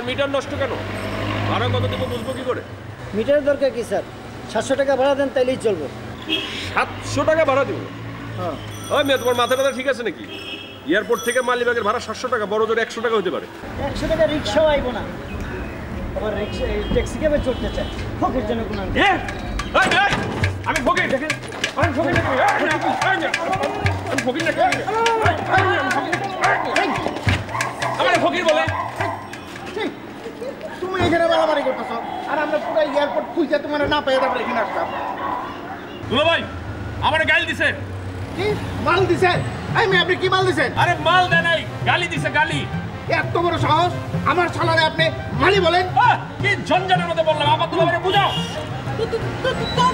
Metre নষ্ট কেন? ভাড়া কত দেবো বুঝবো কি করে? মিটারের দরকার কি স্যার? 700 টাকা ভাড়া দেন তাইলেই চলবে। 700 টাকা ভাড়া দেবো? হ্যাঁ। ওই মেয়ে, তোমার মাথা ব্যথা ঠিক আছে নাকি? এয়ারপোর্ট থেকে মালিবাগের ভাড়া 700 টাকা, বড় জোরে 100 টাকা হতে পারে। 100 টাকা রিক্সাও আইব না। আবার রিক্সা ট্যাক্সি ক্যাবে চড়তে চায়, ফকির জন্য কোন আমি ফকির দেখেন, আমি ফকির নাকি? আমি ফকির নাকি? আমার ফকির বলে তুমি এখানে বাড়াবাড়ি করতেছ, আর আমরা পুরো এয়ারপোর্ট খুঁজে তোমার না পেয়ে তারপরে এখানে আসলাম। দুলা ভাই আমার গাল দিছে। কি মাল দিছে? এই মেয়ে, আপনি কি মাল দিছেন? আরে মাল দেয় নাই, গালি দিছে গালি। এত বড় সাহস, আমার শালারে আপনি মালি বলেন? কি ঝঞ্ঝাটের মধ্যে বললাম, আবার দুলা ভাই বুঝাও।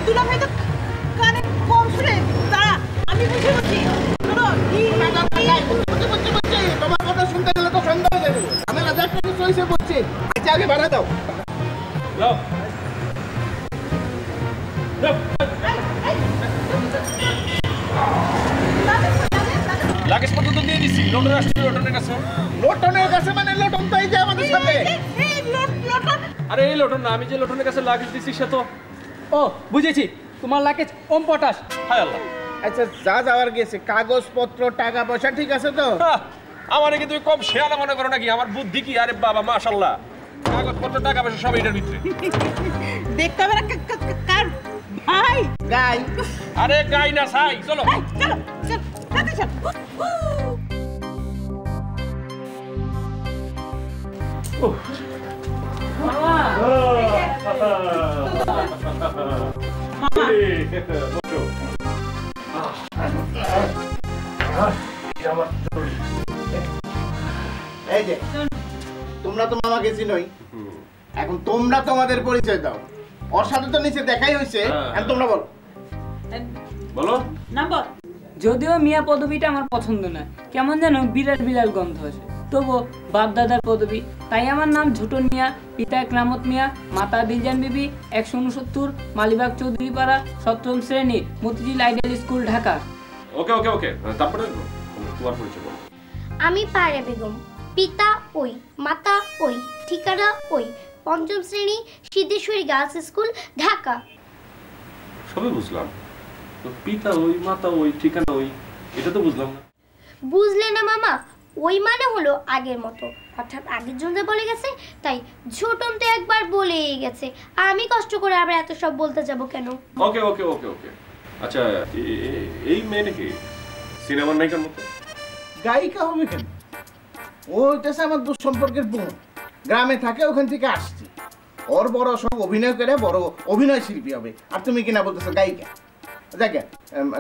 দুলা ভাই তো কানে কম শুনে, দাঁড়া আমি বুঝে বলছি। তোমার কথা শুনতে গেলে তো সন্দেহ দেবো। আমি রাজার টাকা চয়েছে বলছি, আচ্ছা আগে ভাড়া দাও। লাগেজ পর্যন্ত দিয়ে দিছি, লোটন আসছে, লোটনের কাছে। লোটনের কাছে মানে লোটন তো এই যে আমাদের সাথে। আরে এই লোটন না, আমি যে লোটনের কাছে লাগেজ দিছি সে তো। ও বুঝেছি, তোমার লাগেজ ওম পটাশ। হায় আল্লাহ। আচ্ছা যা যাওয়ার গেছে, কাগজপত্র টাকা পয়সা ঠিক আছে তো? আমার কি তুমি কম শেয়ালা মনে করো নাকি? আমার বুদ্ধি কি? আরে বাবা মাশাআল্লাহ, কাগজপত্র টাকা পয়সা সব এটার ভিতরে। দেখতে হবে না কার ভাই গাই? আরে গাই না ছাই, চলো চলো চল তাতে চল। মামা এই যে তোমরা তো মামাকে চিনোই, এখন তোমরা তোমাদের পরিচয় দাও। ওর সাথে তো নিচে দেখাই হয়েছে, এখন তোমরা বলো। বলো নাম্বার। যদিও মিয়া পদবিটা আমার পছন্দ না, কেমন যেন বিরাট বিরাট গন্ধ আসে, তবু বাপ দাদার পদবি, তাই আমার নাম ঝুটন মিয়া, পিতা একরামত মিয়া, মাতা দিলজান বিবি, 169, মালিবাগ চৌধুরীপাড়া, 7ম শ্রেণী, মতিঝিল আইডিয়াল স্কুল, ঢাকা। ওকে ওকে ওকে, তারপরে তোমার পরিচয় বলো। আমি পারে বেগম, পিতা ওই, মাতা ওই, ঠিকানা ওই, 5ম শ্রেণী, সিদ্ধেশ্বরী গার্লস স্কুল, ঢাকা। সবই বুঝলাম, তো পিতা ওই, মাতা ওই, ঠিকানা ওই, এটা তো বুঝলাম না। বুঝলে না মামা? ওই মানে হলো আগের মতো, অর্থাৎ আগের জন্য বলে গেছে, তাই ছোটন তো একবার বলেই গেছে, আমি কষ্ট করে আবার এত সব বলতে যাব কেন? ওকে ওকে ওকে ওকে। আচ্ছা এই মেয়ে নাকি সিনেমার নায়িকার মতো? গায়িকা হবে কেন? ও হইতেছে আমার দূর সম্পর্কের বোন, গ্রামে থাকে, ওখান থেকে আসছি। ওর বড় সব অভিনয় করে বড় অভিনয় শিল্পী হবে, আর তুমি কিনা বলতেছো গায়িকা। দেখ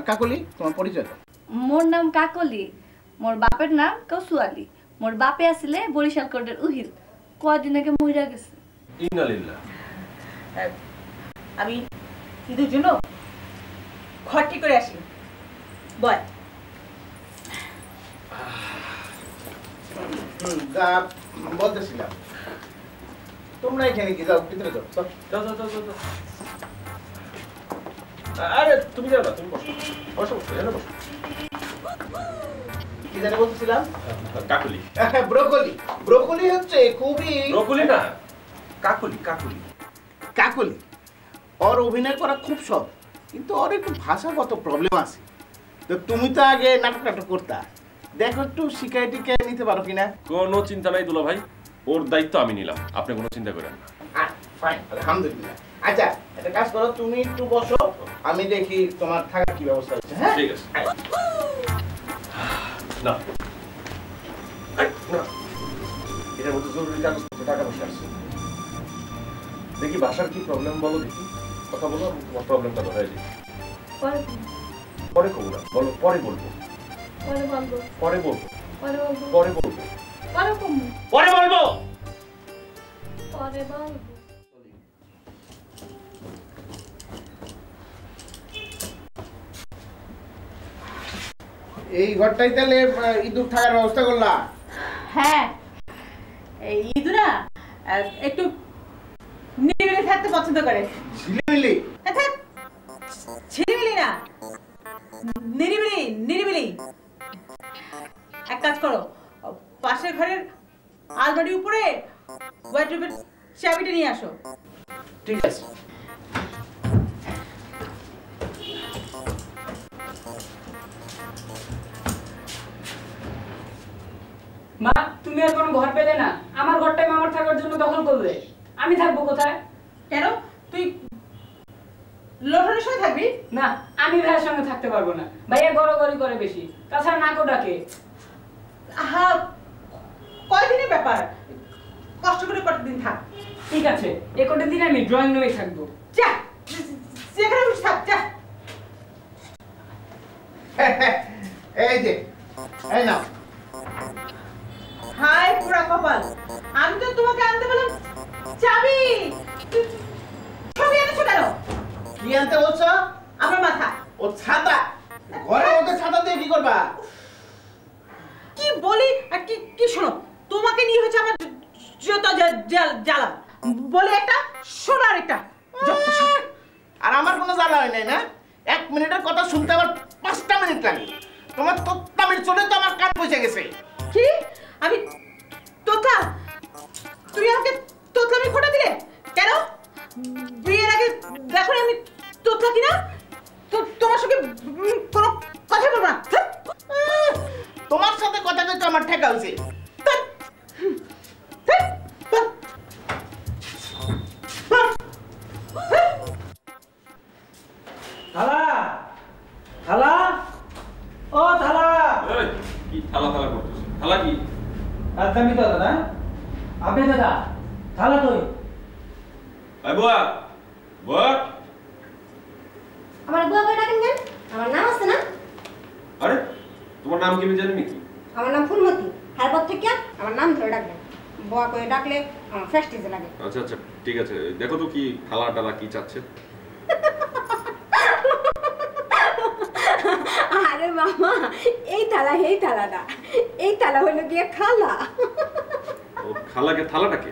কাকলি, তোমার পরিচয় দাও। মোর নাম কাকলি, মোর বাপের নাম কসুয়ালি, মোর বাপে আসলে বরিশাল কোটের উহিল, কয়দিন আগে মইরা গেছে। ইন্নালিল্লাহ। আমি ঈদের জন্য খট্টি করে আসি, বল। যা বলতেছিলাম, তোমরা এখানে কি যাও, ভিতরে যাও। যাও যাও যাও যাও। আরে তুমি যাও না, তুমি বসো বসো বসো, এখানে বসো। কি জানি বলতেছিলাম? কাকলি। ব্রোকলি। ব্রোকলি হচ্ছে খুবই, ব্রোকলি না, কাকলি কাকলি। কাকলি। ওর অভিনয় করা খুব সহজ, কিন্তু ওর একটু ভাষাগত প্রবলেম আছে। তো তুমি তো আগে নাটক নাটক করতা, দেখো একটু শিখাই টিকাই নিতে পারো কিনা। কোনো চিন্তা নাই দুলা ভাই, ওর দায়িত্ব আমি নিলাম, আপনি কোনো চিন্তা করেন না। ফাইন, আলহামদুলিল্লাহ। আচ্ছা একটা কাজ করো, তুমি একটু বসো, আমি দেখি তোমার থাকার কি ব্যবস্থা হচ্ছে। হ্যাঁ ঠিক আছে। না না, এটার মধ্যে জরুরি কাগজপত্র, টাকা পয়সা আসছে। দেখি ভাষার কি প্রবলেম বলো, দেখি কথা বলো, তোমার প্রবলেমটা ধরাই দিই। পরে কবো না, বলো পরে বলবো। পরে বলবো। পরে বলবো। পরে বলবো। পরে বলবো। পরে বলবো। পরে বলবো। এই ঘরটাই তাহলে ইঁদুর থাকার ব্যবস্থা করলা? হ্যাঁ, এই ইঁদুরা একটু নিরিবিলি থাকতে পছন্দ করে। ঝিলিমিলি? আচ্ছা ঝিলিমিলি না, নিরিবিলি নিরিবিলি। এক কাজ করো, পাশের ঘরের আলমারির উপরে চাবিটা নিয়ে আসো। ঠিক আছে। মা তুমি আর কোনো ঘর পেলে না, আমার ঘরটাই মামার থাকার জন্য দখল করলে, আমি থাকবো কোথায়? কেন তুই লটারির সঙ্গে থাকবি? না, আমি ভাইয়ের সঙ্গে থাকতে পারবো না, ভাইয়া গড়গড়ি করে বেশি, তাছাড়া নাকও ডাকে। হ্যাঁ, কয়দিনের ব্যাপার, কষ্ট করে কতদিন থাক। ঠিক আছে, এ কটা দিন আমি ড্রয়িং রুমে থাকবো। যা, যেখানে বসে থাক, যা। এই যে, এই নাও। হাই পুরা কপাল, আমি তো তোমাকে আনতে বললাম চাবি, তুই ছবি এনেছো কেন? কি আনতে বলছো? আমার মাথা। ও ছাতা। ঘরের মধ্যে ছাতা দিয়ে কি করবা? কি বলি আর কি কি শোনো, তোমাকে নিয়ে হচ্ছে আমার যত জ্বালা, বলে একটা শোনার একটা যত সব। আর আমার কোনো জ্বালা হয় নাই না? 1 মিনিটের কথা শুনতে আবার 5টা মিনিট লাগে। তোমার তোত্তা মিনিট চলে তো আমার কান পয়সা গেছে। কি? আমি তোতলা? তুমি আমাকে তোতলামি খোটা দিলে কেন? বিয়ের আগে দেখো আমি তোতলা কিনা, তো তোমার সঙ্গে কোনো কথা বলবো না। তোমার সাথে কথা কইতে আমার ঠেকা হইছে। থালা থালা, ও থালা। এই, কি থালা থালা করতেছিস? থালা কি? একদমই তো দাদা, আপনি দাদা থালা কই? এই বুয়া, বুয়া। আমার বুয়া করে ডাকেন কেন? আমার নাম আছে না? আরে তোমার নাম কি আমি জানি নাকি? আমার নাম ফুলমতি। তারপর থেকে আমার নাম ধরে ডাকবেন। বুয়া করে ডাকলে আমার ফেস্টিজে লাগে। আচ্ছা আচ্ছা ঠিক আছে, দেখো তো কি থালা টালা কি চাচ্ছে। আরে মামা, এই থালা এই থালাটা, এই থালা হলো গিয়ে খালা। ও খালাকে থালাটাকে?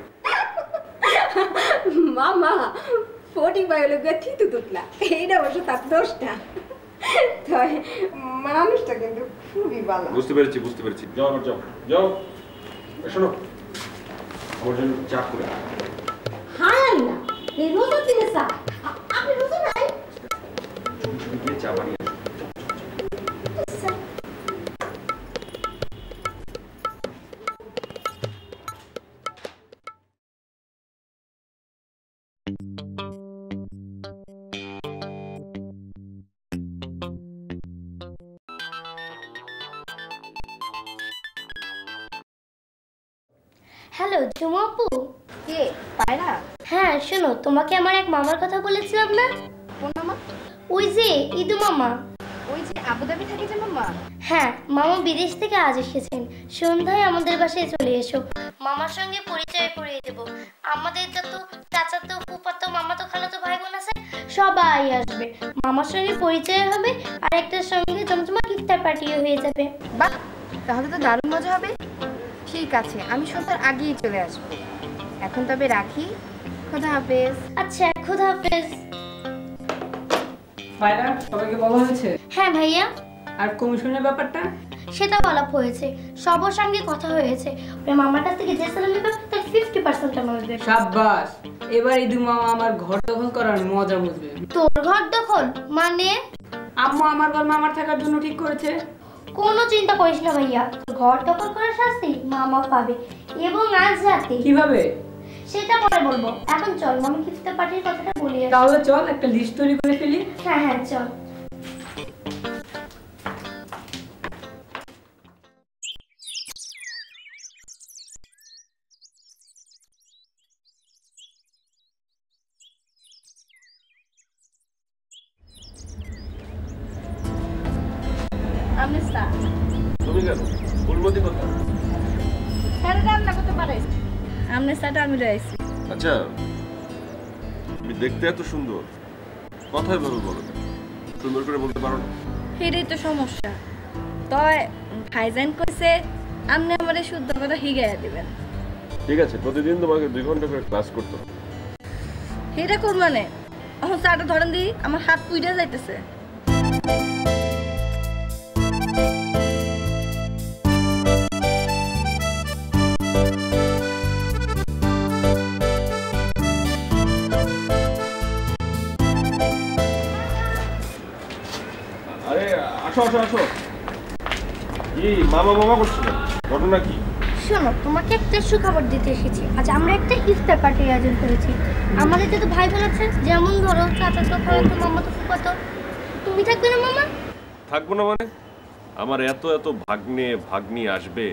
মামা, 45 হলো গিয়ে থিতু তুতলা, এইটা অবশ্য তার দোষটা। তাই মানুষটা কিন্তু খুবই ভালো। বুঝতে পেরেছি বুঝতে পেরেছি। যাও আবার যাও যাও। শোনো, আমার জন্য চা করে। হাই না, এই রোজা দিনে চা। আপনি রোজা নাই? তুমি গিয়ে চা বানিয়ে আসো। হ্যালো ঝুমু আপু। কে পায়রা? হ্যাঁ শোনো, তোমাকে আমার এক মামার কথা বলেছিলাম না? কোন মামা? ওই যে ইদু মামা। ওই যে আবুধাবি থাকে যে মামা? হ্যাঁ, মামা বিদেশ থেকে আজ এসেছেন। সন্ধ্যায় আমাদের বাসায় চলে এসো, মামার সঙ্গে পরিচয় করিয়ে দেব। আমাদের যত চাচাতো ফুফাতো মামাতো খালাতো ভাই বোন আছে সবাই আসবে, মামার সঙ্গে পরিচয় হবে আর একটার সঙ্গে জমজমা ইফতার পার্টিও হয়ে যাবে। বাহ, তাহলে তো দারুণ মজা হবে। ঠিক আছে, আমি সন্ধ্যার আগেই চলে আসবো। এখন তবে রাখি, খোদা হাফেজ। আচ্ছা, খোদা হাফেজ। ভাইরা সবাইকে বলা হয়েছে? হ্যাঁ ভাইয়া। আর কমিশনের ব্যাপারটা? সেটা বলা হয়েছে, সবার সঙ্গে কথা হয়েছে। ওরা মামার কাছ থেকে যে সালামি পাবে তার 50% আমাদের দেবে। শাবাশ, এবার ইদু মামা আমার ঘর দখল করার মজা বুঝবে। তোর ঘর দখল মানে? আম্মু আমার ঘর মামার থাকার জন্য ঠিক করেছে। কোনো চিন্তা করিস না ভাইয়া, ঘর দখল করার শাস্তি মামা পাবে, এবং আজ রাতে। কিভাবে? সেটা পরে বলবো, এখন চল মামা ইফতার পার্টির কথাটা বলি। তাহলে চল একটা লিস্ট তৈরি করে ফেলি। হ্যাঁ হ্যাঁ চল। আমনেস্তা তুমি কেন? ফুলমতি কথা। হ্যাঁ রান্না করতে পারিস? আমনেস্তাটা আমি রয়েছি। আচ্ছা, তুমি দেখতে এত সুন্দর, কথাই ভাবে বলো না, সুন্দর করে বলতে পারো না? এটাই তো সমস্যা। তয় ভাইজান কইছে আপনি আমারে শুদ্ধ কথা শিখাইয়া দিবেন। ঠিক আছে, প্রতিদিন তোমাকে 2 ঘন্টা করে ক্লাস করতে হবে। এটা কোন মানে? এখন চাটা ধরেন দিই, আমার হাত পুইটা যাইতেছে। আসো আসো আসো। কি মামা মামা করছো? ঘটনা কি? শোনো, তোমাকে একটা সুখবর দিতে এসেছি। আজ আমরা একটা ইফতার পার্টির আয়োজন করেছি। আমাদের যত ভাই বোন আছে, যেমন ধরো চাচা তো খালাতো মামা তো ফুফাতো, তুমি থাকবে না মামা? থাকবো না মানে? আমার এত এত ভাগ্নি আসবে,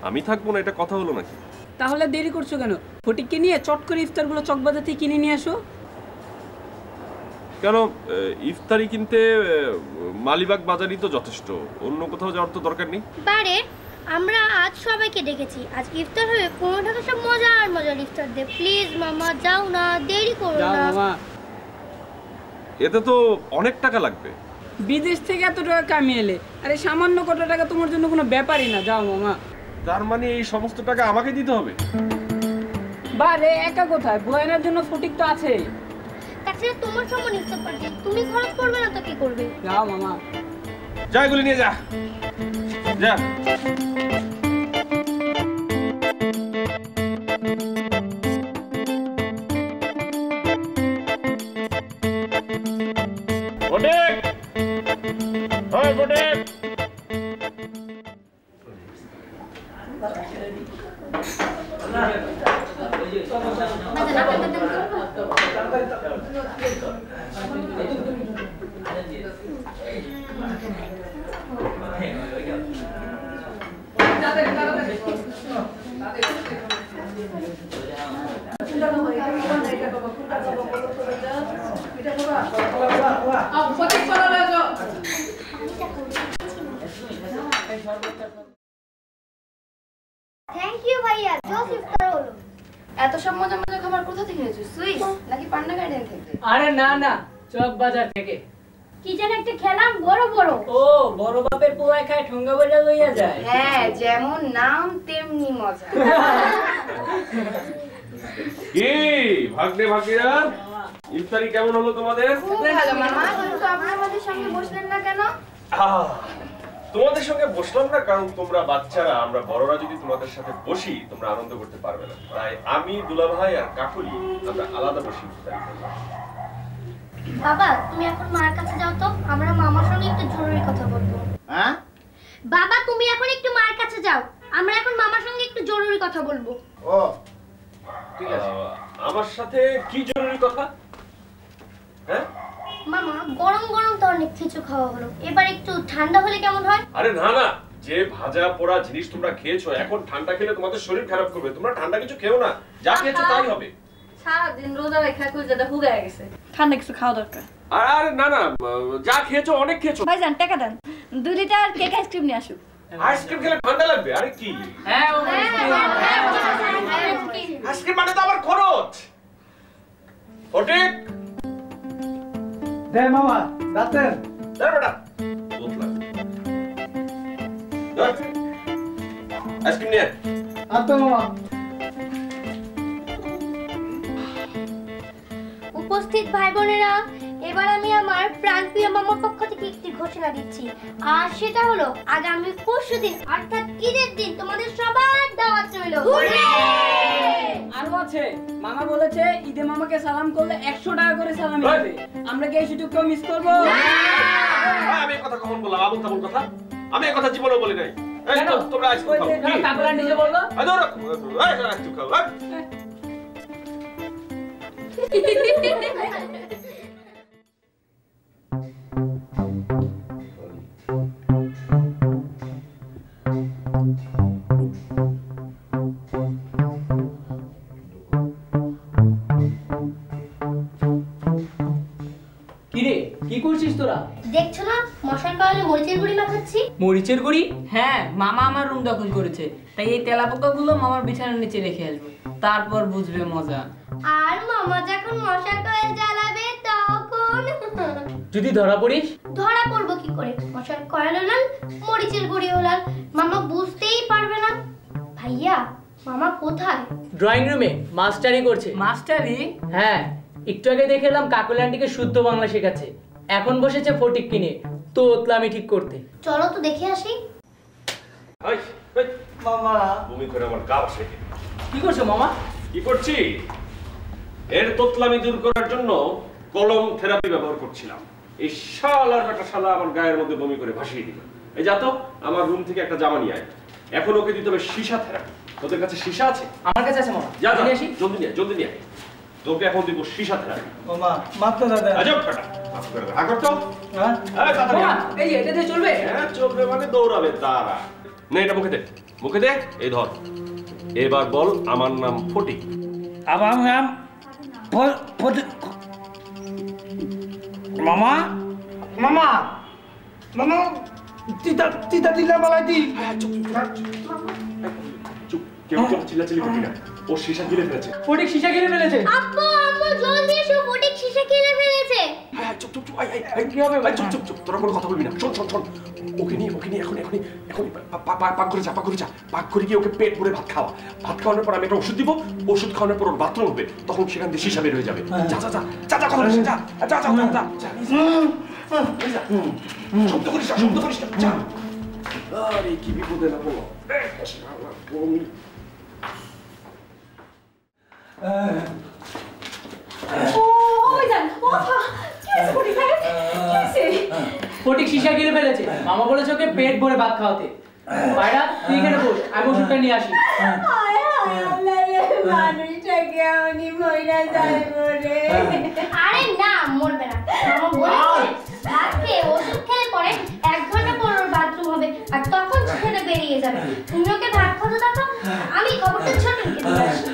আমি থাকবো না, এটা কথা হলো নাকি? তাহলে দেরি করছো কেন? ফটিককে নিয়ে চট করে ইফতারগুলো চকবাজার থেকে কিনে নিয়ে আসো। কেন? ইফতারি কিনতে মালিবাগ বাজারই তো যথেষ্ট, অন্য কোথাও যাওয়ার তো দরকার নেই। বারে আমরা আজ সবাইকে ডেকেছি, আজ ইফতার হবে, কোনো টাকা সব মজার মজার ইফতার দে। প্লিজ মামা যাও না, দেরি করো যাও না। মামা। এতে তো অনেক টাকা লাগবে। বিদেশ থেকে এত টাকা কামিয়ে এলে, আরে সামান্য কত টাকা তোমার জন্য কোনো ব্যাপারই না। যাও মামা। তার মানে এই সমস্ত টাকা আমাকে দিতে হবে? বারে একা কোথায়, বয়ানের জন্য ফটিক তো আছে। তাছাড়া তোমার সমান ইফতার পার্টি, তুমি খরচ করবে না তো কি করবে? যাও মামা। যা এগুলি নিয়ে যা যা। থ্যাংক ইউ ভাইয়া, জোস ইফতার হলো। এত সব মজা মজা খাবার কোথা থেকে এনেছো? সুইস নাকি পান্না গার্ডেন থেকে? আরে না না, চক বাজার থেকে। কি যেন একটা খেলাম, বড় বড়। ও বড় বাপের পোয়ায় খায় ঠুঙ্গা বইলা লইয়া যায়। হ্যাঁ, যেমন নাম তেমনি মজা। কি ভাগ্নিরা, ইফতারি কেমন হলো তোমাদের? খুব ভালো মামা, কিন্তু আপনি আমাদের সঙ্গে বসলেন না কেন? তোমাদের সঙ্গে বসলাম না কারণ তোমরা বাচ্চারা, আমরা বড়রা যদি তোমাদের সাথে বসি তোমরা আনন্দ করতে পারবে না, তাই আমি দুলাভাই আর কাকুলি আমরা আলাদা বসি ইফতারি করলাম। বাবা তুমি এখন মার কাছে যাও তো, আমরা মামার সঙ্গে একটু জরুরি কথা বলবো। হ্যাঁ বাবা তুমি এখন একটু মার কাছে যাও, আমরা এখন মামার সঙ্গে একটু জরুরি কথা বলবো। ও ঠিক আছে। আমার সাথে কি জরুরি কথা? হ্যাঁ মামা গরম গরম তো অনেক কিছু খাওয়া হলো, এবার একটু ঠান্ডা হলে কেমন হয়? আরে না না, যে ভাজা পোড়া জিনিস তোমরা খেয়েছো, এখন ঠান্ডা খেলে তোমাদের শরীর খারাপ করবে। তোমরা ঠান্ডা কিছু খেও না, যা খেয়েছো তাই হবে। সারাদিন রোজা রেখা কইজাটা হুগায় গেছে, ঠান্ডা কিছু খাওয়া দরকার। আরে না না, যা খেয়েছো অনেক খেয়েছো। ভাইজান টাকা দেন, 2 লিটার কেক আইসক্রিম নিয়ে আসুক। আইসক্রিম খেলে ঠান্ডা লাগবে? আরে কি হ্যাঁ ও আইসক্রিম মানে তো আবার খরচ। ফটিক দে মামা দাঁতেন। দে বেটা তোতলা আইসক্রিম নিয়ে আতো মামা। উপস্থিত ভাই বোনেরা, এবার আমি আমার প্রাণপ্রিয় মামার পক্ষ থেকে একটি ঘোষণা দিচ্ছি, আর সেটা হলো আগামী পরশুদিন অর্থাৎ ঈদের দিন তোমাদের সবার দাওয়াত রইল। আরো আছে, মামা বলেছে ঈদে মামাকে সালাম করলে 100 টাকা করে সালাম দিবে। আমরা কি এই সুযোগটা মিস করব? আমি কথা কখন বললাম? আবল তাবল কথা আমি এই কথা জীবনেও বলি নাই। এই কেন? তোমরা আইসক্রিম খাও। কেন কাকুরা নিজে বললো? এই ধরো, এই আইসক্রিম খাও। কিরে কি করছিস তোরা? দেখছো না মশার কয়েলে মরিচের গুঁড়ি মাখাচ্ছি। মরিচের গুঁড়ি? হ্যাঁ, মামা আমার রুম দখল করেছে, তাই এই তেলাপোকাগুলো মামার বিছানার নিচে রেখে আসবো, তারপর বুঝবে মজা। আর মামা যখন মশার কয়েল জ্বালাবে তখন যদি ধরা পড়িস? ধরা পড়বো কি করে? মশার কয়েল হলাল, মরিচের গুঁড়ি হলাল, মামা বুঝতেই পারবে না। ভাইয়া মামা কোথায়? ড্রয়িং রুমে মাস্টারি করছে। মাস্টারি? হ্যাঁ, একটু আগে দেখে এলাম কাকুলি আন্টিকে শুদ্ধ বাংলা শেখাচ্ছে, এখন বসেছে ফটিক কিনে তোতলামি ঠিক করতে। চলো তো দেখে আসি। এই এই মামা তুমি করে আমার গা বসে। কি করছো মামা? কি করছি? এর তোতলামি দূর করার জন্য কলম থেরাপি ব্যবহার করছিলাম। এই শালার বেটা শালা আমার গায়ের মধ্যে বমি করে ভাসিয়ে দিল। এই যা তো আমার রুম থেকে একটা জামা নিয়ে আয়। এখন ওকে দিতে হবে সীসা থেরাপি। তোদের কাছে সীসা আছে? আমার কাছে আছে মামা। যা যা নিয়ে আসি। জলদি নিয়ে আয়। তোকে এখন দিব সীসা থেরাপি। মামা মাত্র দাদা আজব বেটা। মাফ করে দে। আগর তো। হ্যাঁ এই তাড়াতাড়ি মামা, আয়। এই যে এটা দিয়ে চলবে? হ্যাঁ চলবে মানে দৌড়াবে তারা। না এটা মুখে দে। মুখে দে। এই ধর। এবার বল আমার নাম ফটিক। আমার নাম মামা মামা মামা তিতা দিলা বালাইতি। চুপ কেউ চিল্লাচিল্লি করবি না। ও সীসা গিলে ফেলেছে। ফটিক সীসা কিনে ফেলেছে। আব্বু আম্মু জলদি এসো, ফটিক সীসা কিনে ফেলেছে। চুপ কি হবে? চুপ তোরা কোনো কথা বলবি না। শোন ওকে নিয়ে এখন পাক করে যা পাক করে গিয়ে ওকে পেট ভরে ভাত খাওয়ানোর পর আমি একটা ওষুধ দিব। ওষুধ খাওয়ানোর পর ওর বাথরুম হবে, তখন সেখান থেকে সীসা বের হয়ে যাবে। যা কথা বলিস না। যা শব্দ করিস না। যা। আরে কি বিপদে না বলো। ফটিক সীসা কিনে ফেলেছে। মামা বলেছে ওকে পেট ভরে ভাত খাওয়াতে। ভাইরা তুই এখানে বস, আমি ওষুধটা নিয়ে আসি। আরে না, মরবে না। মামা বলেছে ভাত খেয়ে ওষুধ খেলে পরে 1 ঘন্টা পর ওর বাথরুম হবে, আর তখন সেখানে বেরিয়ে যাবে। তুমি ওকে ভাত খাওয়াতে দেখো, আমি খবরটা ছোটনকে দিয়ে আসি।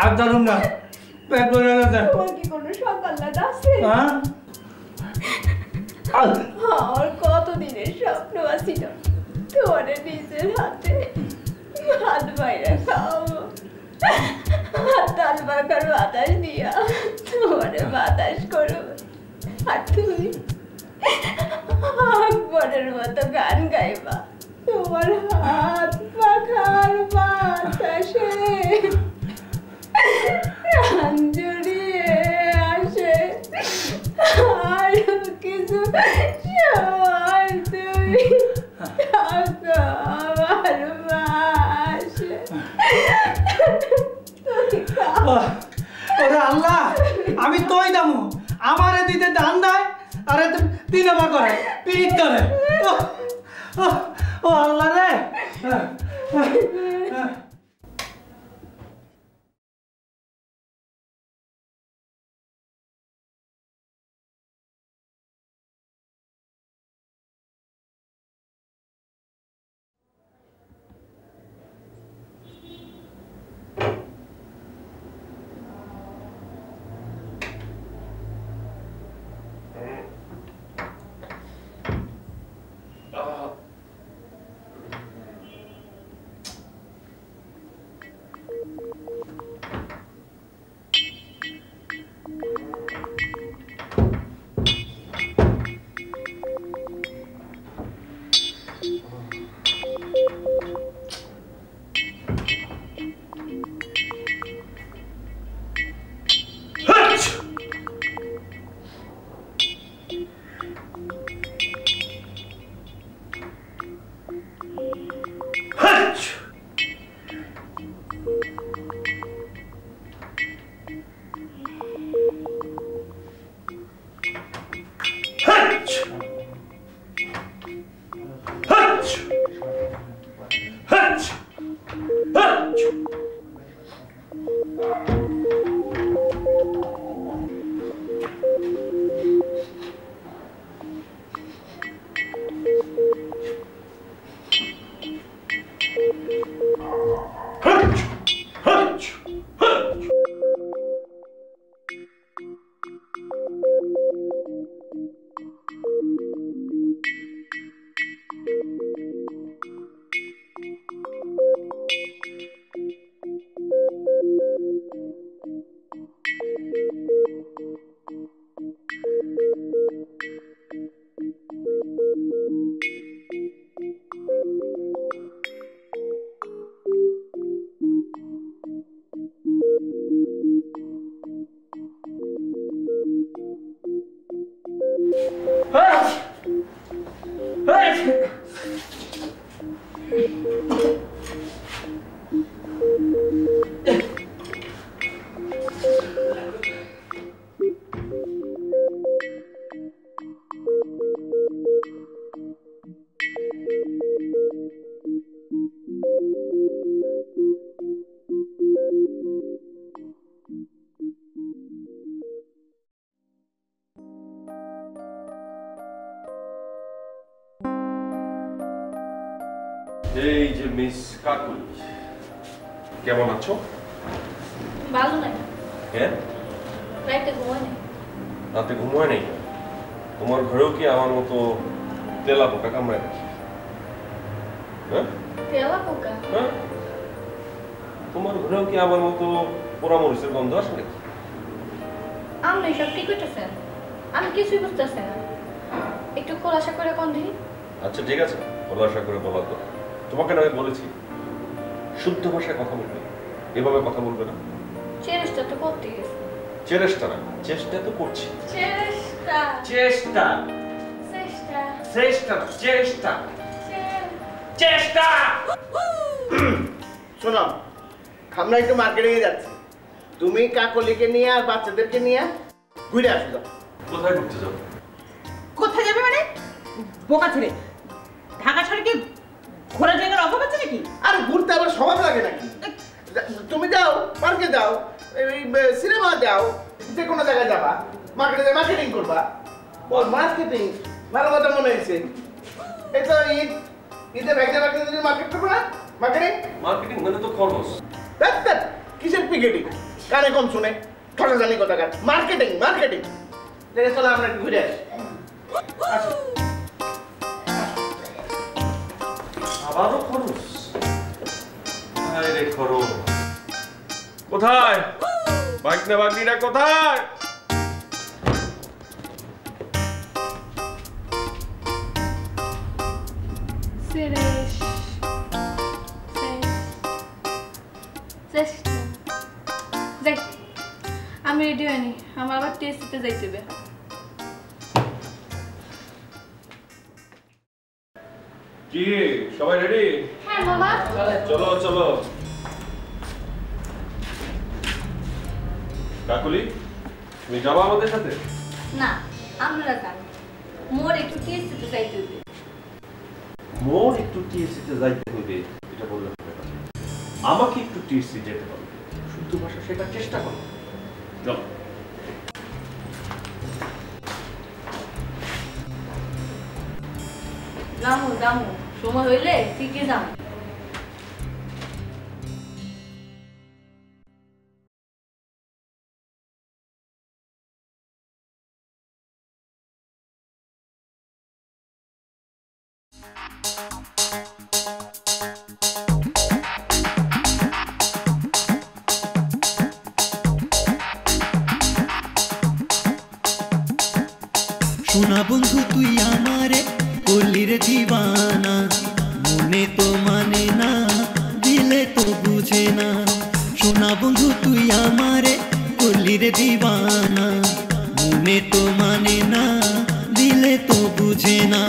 আর জানুন না পেট ভরে গেছে। তোমার কি কোনো সকাল্লা আছে? আমার কতদিনের স্বপ্ন আছিল তোমার নিজের হাতে ভাত বাইরে খাওয়াবো, তাল বাঁকার বাতাস দিয়া তোমার বাতাস করো, আর তুমি আকবরের মতো গান গাইবা। তোমার হাত পাখার বাতাসে প্রাণ জড়িয়ে আসে, আর কিছু সময় তুমি থাকো আমার পাশে। ওরে আল্লাহ, আমি তোই দামু আমারে দিতে দান দেয় আরে তিনবা করে পিট করে। ও আল্লাহ রে। এই যে মিস কাকুলি, কেমন আছো? ভালো নাই। কেন? রাতে ঘুমাই নাই। রাতে ঘুমায় নাই? তোমার ঘরেও কি আমার মতো তেলা পোকা কামড়ায় নাকি? হ্যাঁ? তেলা পোকা? হ্যাঁ, তোমার ঘরেও কি আমার মতো পোড়া মরিচের গন্ধ আসে নাকি? আপনি সব ঠিক হইতেছেন? আমি কিছুই বুঝতেছি না। একটু খোলাসা করে কোন দিন? আচ্ছা ঠিক আছে, খোলাসা করে বলা তো। তোমাকে না আমি বলেছি শুদ্ধ ভাষায় কথা বলবে, এভাবে কথা বলবে না। চেষ্টা তো করতে গেছি। চেষ্টা না, চেষ্টা তো করছি। চেষ্টা চেষ্টা চেষ্টা চেষ্টা চেষ্টা চেষ্টা। শোনো, আমরা একটু মার্কেটিংয়ে যাচ্ছি, তুমি কাকলিকে নিয়ে আর বাচ্চাদেরকে নিয়ে ঘুরে আসো। যাও। কোথায় ঘুরতে যাবো? কোথায় যাবে মানে? বোকা ছেলে, ঢাকা শহরে কি ঘোরার জায়গার অভাব আছে নাকি? আর ঘুরতে আবার স্বভাব লাগে নাকি? তুমি যাও, পার্কে যাও, সিনেমা যাও, যে কোনো জায়গায় যাবা, মার্কেটে মার্কেটিং করবা। ও মার্কেটিং, ভালো কথা মনে হয়েছে। এই তো ঈদ, ঈদের ভাইজা মার্কেটিং মার্কেট করবো না? মার্কেটিং মার্কেটিং মানে তো খরচ। কিসের পিকেটিং? কানে কম শুনে ঠকা জানি কোথাকার। Marketing marketing. দেখে চলো আমরা একটু ঘুরে আসি। আসো। আবারও খরচ? কোথায় রে খরচ? কোথায় বাইক না বাগনিরা কোথায়? আমি রেডি হয়নি, আমার আবার টেস্টে যাইতে হবে। কি সবাই রেডি? হ্যাঁ মামা। চলো চলো। কাকুলি, তুমি যাবো আমাদের সাথে? না, আমরা যাই। মোর একটু টেস্টে যাইতে হবে। মোর একটু টিএসসি তে যাইতে হবে এটা বললে হবে না, আমাকে একটু টিএসসি যেতে হবে। শুদ্ধ ভাষা শেখার চেষ্টা করো। চলো। যামু যামু, সময় হইলে ঠিকই যামু। সোনা বন্ধু তুই আমারে কলির দিবানা, মনে তো মানে না, দিলে তো বুঝে না। সোনা বন্ধু তুই আমারে কলির দিবানা, মনে তো মানে না, দিলে তো বুঝে না।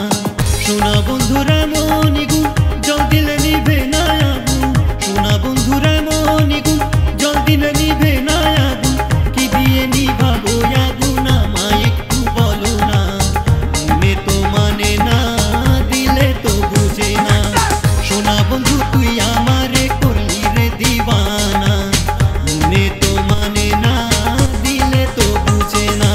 সোনা বন্ধুরা মনি গুণ জল দিলে নিভে না আগুন, সোনা বন্ধুরা মনি গুণ জল দিলে নিভে না আগুন। কি দিয়ে নিভাবো আগুন আমায় একটু বলো না, মনে তো মানে না, দিলে তো বুঝে না। সোনা বন্ধু তুই আমারে করলি রে দিবানা, মনে তো মানে না, দিলে তো বুঝে না।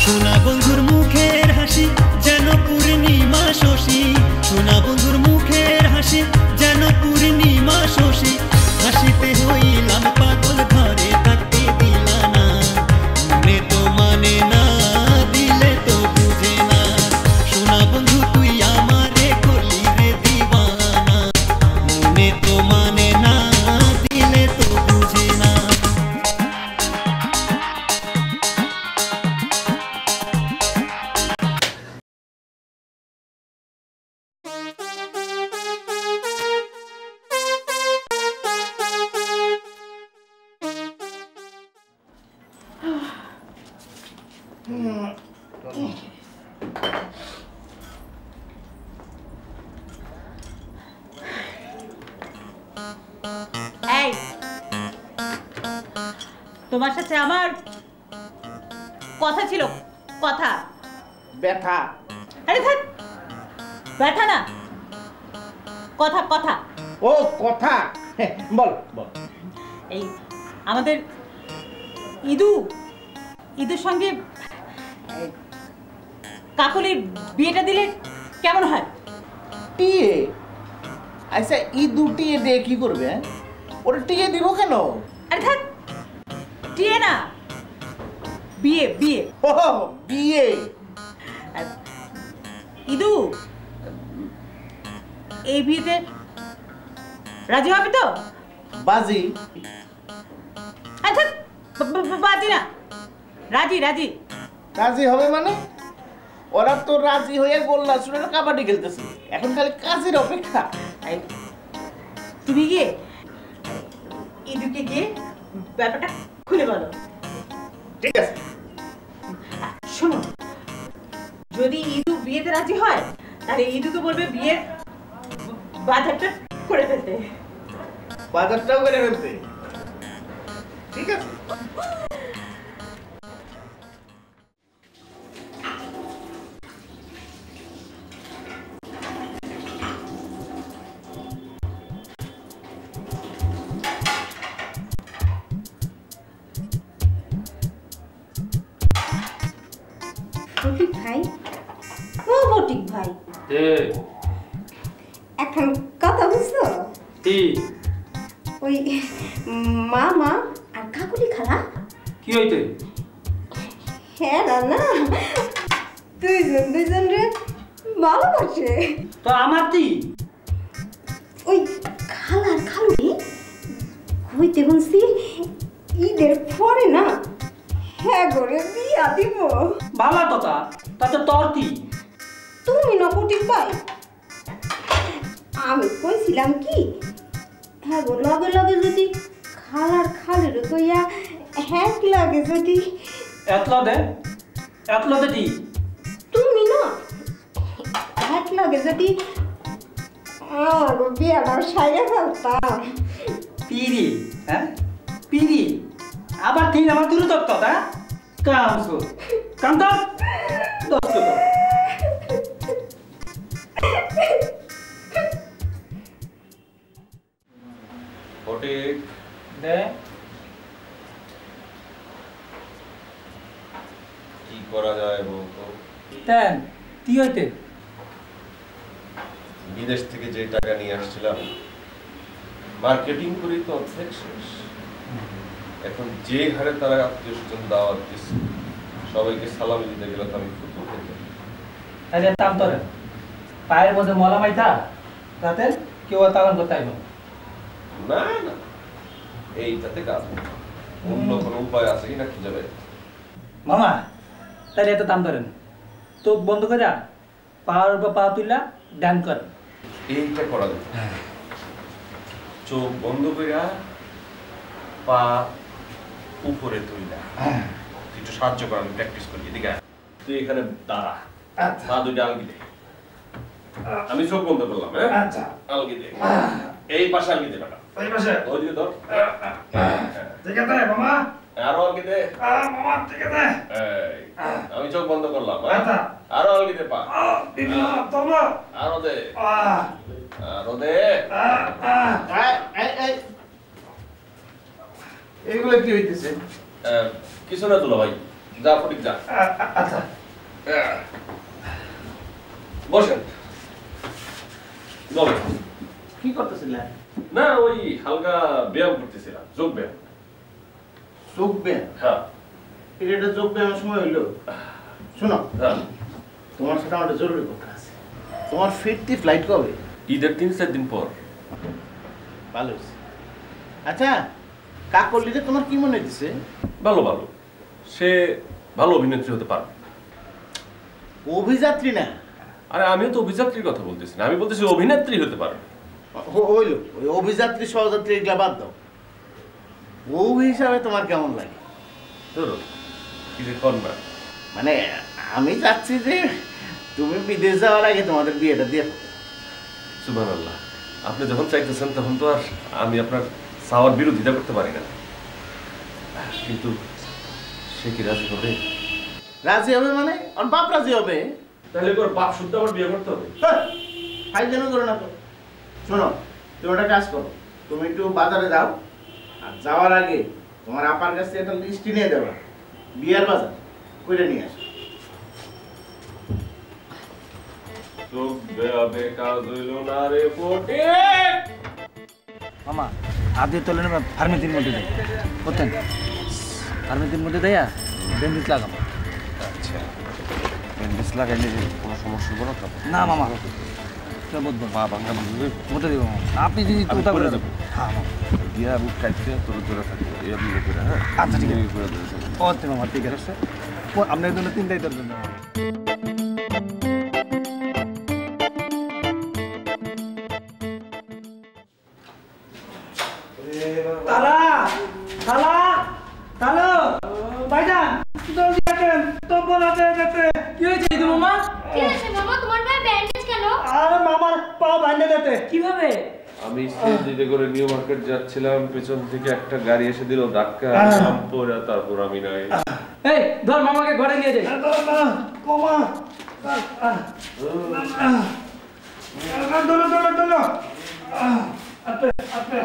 সোনা বন্ধুর মুখের হাসি যেন পূর্ণিমা শশী, সোনা বন্ধুর মুখের হাসি যেন পূর্ণিমা শশী। হাসিতে হইলাম পাগল ঘরে থাকতে দিলা না, মনে তো মানে না, দিলে তো বুঝে না। সোনা বন্ধু তুই আমারে করলি রে দিবানা, মনে তো মানে না, দিলে তো বুঝে না। এই, তোমার সাথে আমার কথা ছিল, কথা। ব্যথা। আরে থাক, ব্যথা না, কথা কথা। ও কথা, বল বল। এই আমাদের ইদুর সঙ্গে কাকলির বিয়েটা দিলে কেমন হয়? টিয়ে আচ্ছা ইদু টিয়ে দিয়ে কি করবে? ওরা টিয়ে দিব কেন? আরে থাক, টিয়ে না, বিয়ে বিয়ে। ও বিয়ে। ইদু এই বিয়েতে রাজি হবে তো? বাজি। আচ্ছা বাজি না, রাজি রাজি। রাজি হবে মানে? ওরা তো রাজি হয়ে গোল্লা শুনে কাবাডি খেলতেছে, এখন খালি কাজের অপেক্ষা। তুমি গিয়ে ইদুকে গিয়ে ব্যাপারটা খুলে বলো। ঠিক আছে। শোনো, যদি ইদু বিয়েতে রাজি হয় তাহলে ইদুকে বলবে বিয়ের বাজারটা করে ফেলতে। বাজারটাও করে ফেলতে? ঠিক আছে। ফটিক ভাই, ও ফটিক ভাই, এখন কথা বুঝছো? ওই মামা আর কাকুলি খালা কি হইতে? হ্যাঁ না দুইজন দুইজন রে ভালোবাসে। তো আমার কি ওই খালার খালুনি হইতে বলছি ঈদের পরে না হ্যাঁ করে বিয়া দিব। ভালো কথা, তাতে তোর কি? তুমি না ফটিক ভাই, আমি কইছিলাম কি হ্যাঁ গো লগে লগে যদি খালার খালের তো ইয়া হ্যাক লাগে যদি এতলা দে দি তুমি না হ্যাক লাগে যদি বিয়াটা সাইয়া ফেলতাম। পিরি, হ্যাঁ পিরি আবার ঠিক আমার দূরে তত্ত্ব তা কামসো কান্ত দস্ত ফটিক দে কি করা যায় বলতো? তেন কি হইতে? বিদেশ থেকে যে টাকা নিয়ে আসছিলাম মার্কেটিং করেই তো অর্ধেক শেষ। এখন যে হারে তারা আত্মীয় স্বজন দাওয়াত দিচ্ছে, সবাইকে সালাম দিতে গেলে তো আমি ফুটবল খেলতে। তাহলে তাম তোরে পায়ের মধ্যে মলা মাইতা তাতে কেউ তালান করতে আইব না না, এইটাতে কাজ হবে। অন্য কোনো উপায় আছে কিনা খুঁজে বের। মামা তাহলে এত দাম ধরেন, চোখ বন্ধ করে পাওয়ার উপর পা তুললা ডান কর। এইটা করা যাবে। চোখ বন্ধ কইরা পা উপরে তুইলা একটু সাহায্য কর, আমি প্র্যাকটিস করি। এদিকে তুই এখানে দাঁড়া, পা দুইটা আলগি দে। আমি চোখ বন্ধ করলাম, হ্যাঁ আচ্ছা আলগি দে। এই পাশে আলগি দে বেটা, এই পাশে ওইদিকে ধর। ঠিক আছে মামা, আরো আলগি দে মামা। ঠিক আছে, আমি চোখ বন্ধ করলাম, আচ্ছা আরো আলগি দে পা। আরো দে, আরো দে। এগুলো কি হইতেছে? কিছু না দুলা ভাই, যা ফটিক যা। আচ্ছা বসেন। বলেন কি করতেছিলেন? না ওই হালকা ব্যায়াম করতেছিলাম, যোগ ব্যায়াম। যোগ ব্যায়াম? হ্যাঁ। এটা যোগ ব্যায়ামের সময় হইলো? শোনো, হ্যাঁ তোমার সাথে আমার একটা জরুরি কথা আছে। তোমার ফিরতি ফ্লাইট কবে? ঈদের 3-4 দিন পর। ভালো হয়েছে। আচ্ছা কাকলিরে তোমার কি মনে হচ্ছে? ভালো ভালো, সে ভালো অভিনেত্রী হতে পারবে। অভিযাত্রী না? আরে আমিও তো অভিযাত্রীর কথা বলতেছি না, আমি বলতেছি অভিনেত্রী হতে পারবে। হইলো, ওই অভিযাত্রী সহযাত্রী এগুলা বাদ দাও। বউ হিসাবে তোমার কেমন লাগে? ধরো কি যে কর না, মানে আমি চাচ্ছি যে তুমি বিদেশ যাওয়ার আগে তোমাদের বিয়েটা দিয়ে ফেলো। সুবহানাল্লাহ, আপনি যখন চাইতেছেন তখন তো আর আমি আপনার চাওয়ার বিরোধিতা করতে পারি না। কিন্তু সে কি রাজি হবে? রাজি হবে মানে? আর বাপ রাজি হবে? তাহলে তোর বাপ শুদ্ধ আমার বিয়ে করতে হবে? ফাইল যেন করো না তো। শোনো, তুমি একটা কাজ করো, তুমি একটু বাজারে যাও, আর যাওয়ার আগে তোমার আপার কাছ থেকে একটা লিস্ট নিয়ে দেবা, বিয়ার বাজার করে নিয়ে আসো। চোখ দেয়া বেকাজ হইল না রে ফটিক। মামা আদি তোলে না ফার্মেসির মধ্যে দেয় বুঝছেন, ফার্মেসির মধ্যে দেয়া ব্যান্ডেজ লাগাবো। আচ্ছা ব্যান্ডেজ লাগাইলে কোনো সমস্যা হবে না তো? না মামা বুঝবো মা বাংলা বুঝবে বুঝতে দেবো মামা, আপনি যদি চিন্তা করে দেবো। হ্যাঁ মামা গিয়ে আমি কাটতে তোর জোরে থাকবো এই আমি করে। হ্যাঁ আচ্ছা ঠিক আছে করে দেবো। ওতে মামা ঠিক আছে, আপনার জন্য চিন্তাই করবেন না মামা। তালা তালা তালো ভাইজান জলদি আসেন, তো বলাতে যেতে। কি হয়েছে দিদি মামা? কি হয়েছে মামা, তোমার পায়ে ব্যান্ডেজ কেন? আরে মামার পা ভাঙে যেতে। কিভাবে? আমি সিএনজিতে করে নিউ মার্কেট যাচ্ছিলাম, পেছন থেকে একটা গাড়ি এসে দিল ধাক্কা, পরে তারপর আমি নাই। এই ধর মামাকে ঘরে নিয়ে যাই। কমা দোলো দোলো দোলো আপে আপে।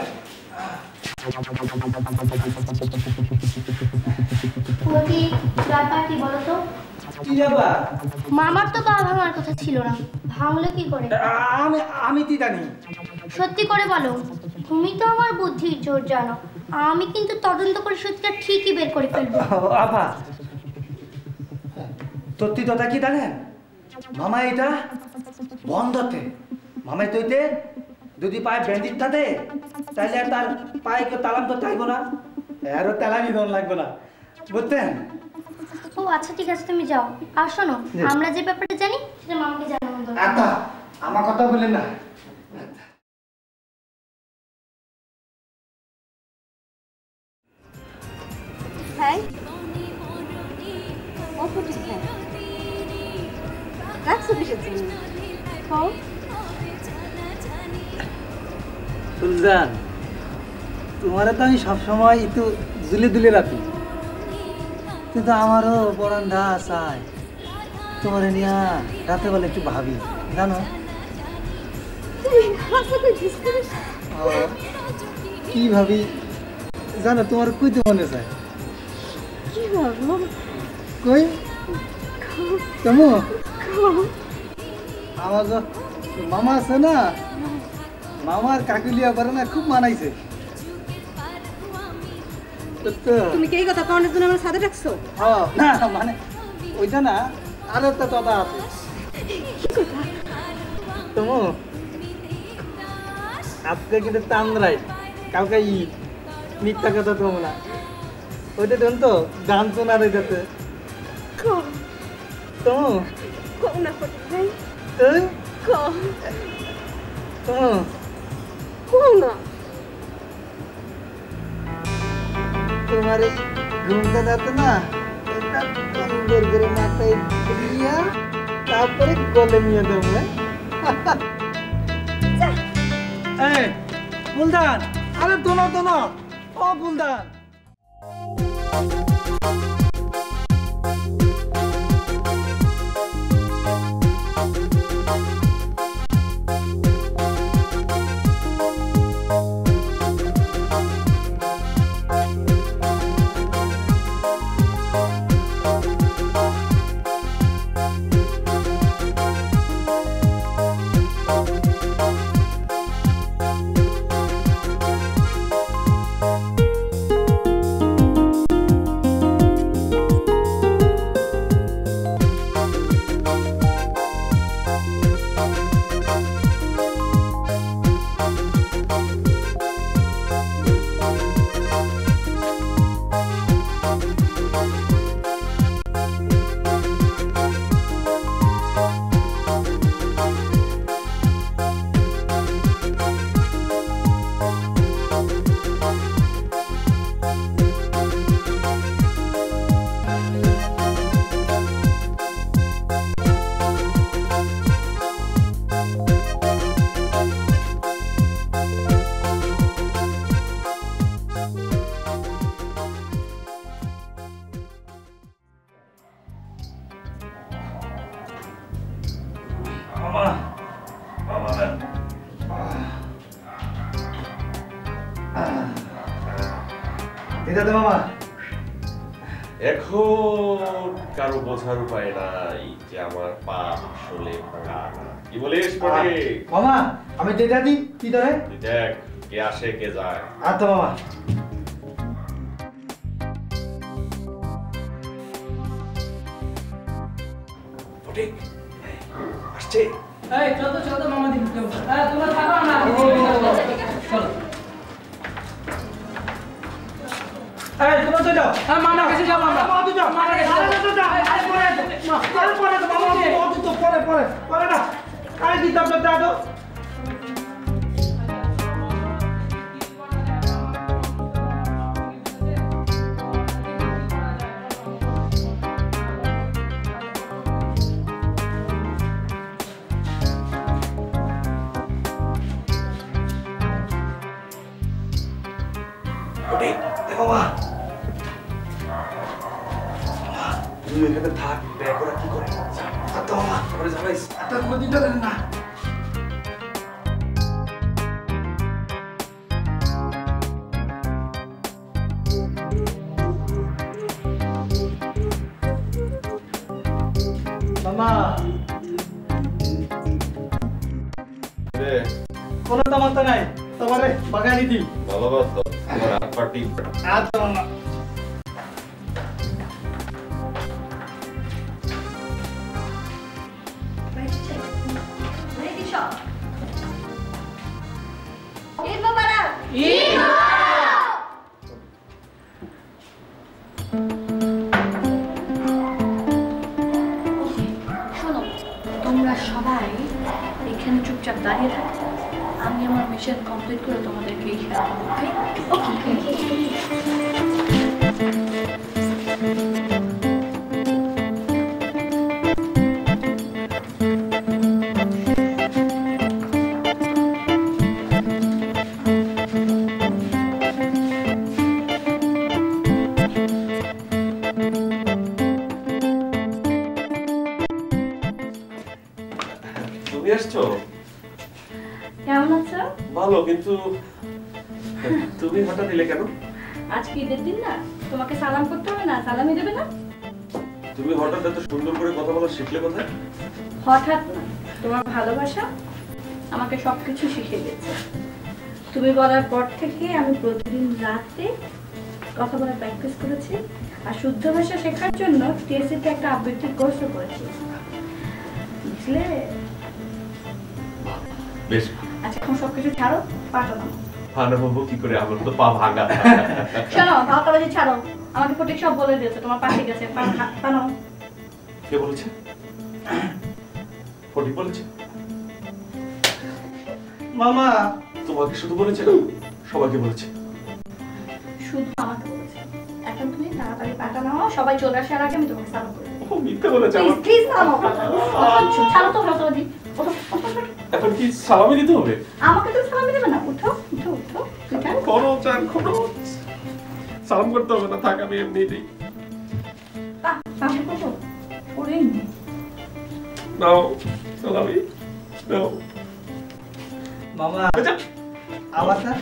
ব্যাপার কি বলো তো? কি ব্যাপার? মামার তো পা ভাঙার কথা ছিল না, ভাঙলো কি করে? আমি কি জানি? সত্যি করে বলো, তুমি তো আমার বুদ্ধির জোর জানো, আমি কিন্তু তদন্ত করে সত্যিটা ঠিকই বের করে ফেলবো। আপা সত্যি কথা কি জানেন, মামা এটা বন্ধতে মামাই তৈতে যদি পায়ে ব্যান্ডিজ থাকে তাহলে আর তার পায়ে কেউ তালাম তো চাইবো না, আরও তালামি দন লাগবে না, বুঝতেন? ও আচ্ছা ঠিক আছে, তুমি যাও। আর শোনো, আমরা যে ব্যাপারটা জানি সেটা মামাকে জানানো দরকার। আচ্ছা আমার কথা বললেন না। হ্যাঁ ও ফটিক হ্যাঁ রাখছো কিসের জন্য? হ্যাঁ সুলজান, তোমারে তো আমি সবসময় একটু দুলে দুলে রাখি, কিন্তু আমারও পরান্ধা চাই তোমারে নিয়ে রাতে বেলা একটু ভাবি, জানো? কি ভাবি জানো, তোমার কইতে মনে চায়। কি ভাবলো? কই কেমন আমার মামা আছে না, মামার কাকুলিয়া করে না, খুব মানাইছে। তুমি কি এই কথা কারণের জন্য আমার সাথে রাখছো? না মানে ওইটা না, আর একটা কথা আছে। তোমার আজকে কিন্তু তান্দ্রাই, কালকে ঈদ, মিথ্যা কথা তো না। ওইটা দেন তো গান শোনার যাতে তোমার এই ঘুমটা যাতে না, এটা সুন্দর করে মাথায় দিয়া তারপরে গলে নিয়ে দেবো। এই ফুলদান, আরে দোনো দোনো, ও ফুলদান। এখন কারো বোঝার উপায় নাই যে আমার পা আসলে ভাঙা না। কি বলিস ফটিক? মামা আমি যেটা দিই কি ধরে দেখ কে আসে কে যায়। আচ্ছা মামা। ফটিক আসছে। এই চলো চলো মামা দিদি চলো। তোমরা থাকো না চলো। এই তোমরা তো যাও। মামার কাছে যাও আমরা। মামা তো যাও। মামার কাছে যাও। আরে পরে তো মামা তো পরে না। আরে দিতাম তো দাদু। তুই এখানে থাক, ব্যাগ ওরা কি করে? তো মামা পরে যাবাইস। কোনো দিন চলে না। মামা কোনো তামান্তা নাই তোমারে বাগানি দি ভালো তো তোমার হাত পাটি। আচ্ছা মামা। শোনো তোমরা সবাই এখানে চুপচাপ দাঁড়িয়ে থাকো, আমি আমার মিশন কমপ্লিট করে তোমাদেরকে এই খেলা ওকে তুমি আসছো? কেমন আছো? ভালো, কিন্তু তুমি হঠাৎ এলে কেন? আজকে ঈদের দিন না, তোমাকে সালাম করতে হবে না? সালামই দেবে না? তুমি হঠাৎ এত সুন্দর করে কথা বলা শিখলে কোথায়? হঠাৎ না, তোমার ভালোবাসা আমাকে সবকিছু শিখিয়ে দিয়েছে। তুমি বলার পর থেকে আমি প্রতিদিন রাতে কথা বলা প্র্যাকটিস করেছি, আর শুদ্ধ ভাষা শেখার জন্য টিএসসিতে একটা আবৃত্তির কোর্সও করেছি, বুঝলে? বেশ। আচ্ছা এখন সবকিছু ছাড়ো, পাটা নাও। ভালো বলবো কি করে, আমার তো পা ভাঙা। শোনো, ভাওতাবাজি ছাড়ো, আমাকে ফটিক সব বলে দিয়েছে, তোমার পা ঠিক আছে, পা নাও। কে বলেছে? ফটিক বলেছে? মামা তোমাকে শুধু বলেছে না, সবাইকে বলেছে? শুধু আমাকে বলেছে। এখন তুমি তাড়াতাড়ি পাটা নাও, সবাই চলে আসার আগে আমি তোমাকে সালাম করে দেবো। ও মিথ্যে বলেছে আমার। প্লিজ নাও পাটা। ছাড়ো তো ভাওতাবাজি। এখন কি সালামি দিতে হবে? আমাকে তো সালামি দেবে না? উঠো উঠো উঠো। করো চান করো, সালাম করতে হবে না, থাক আমি এমনি দিই। সালাম করবো করেই নি। নাও সালামি নাও। মামা আমার না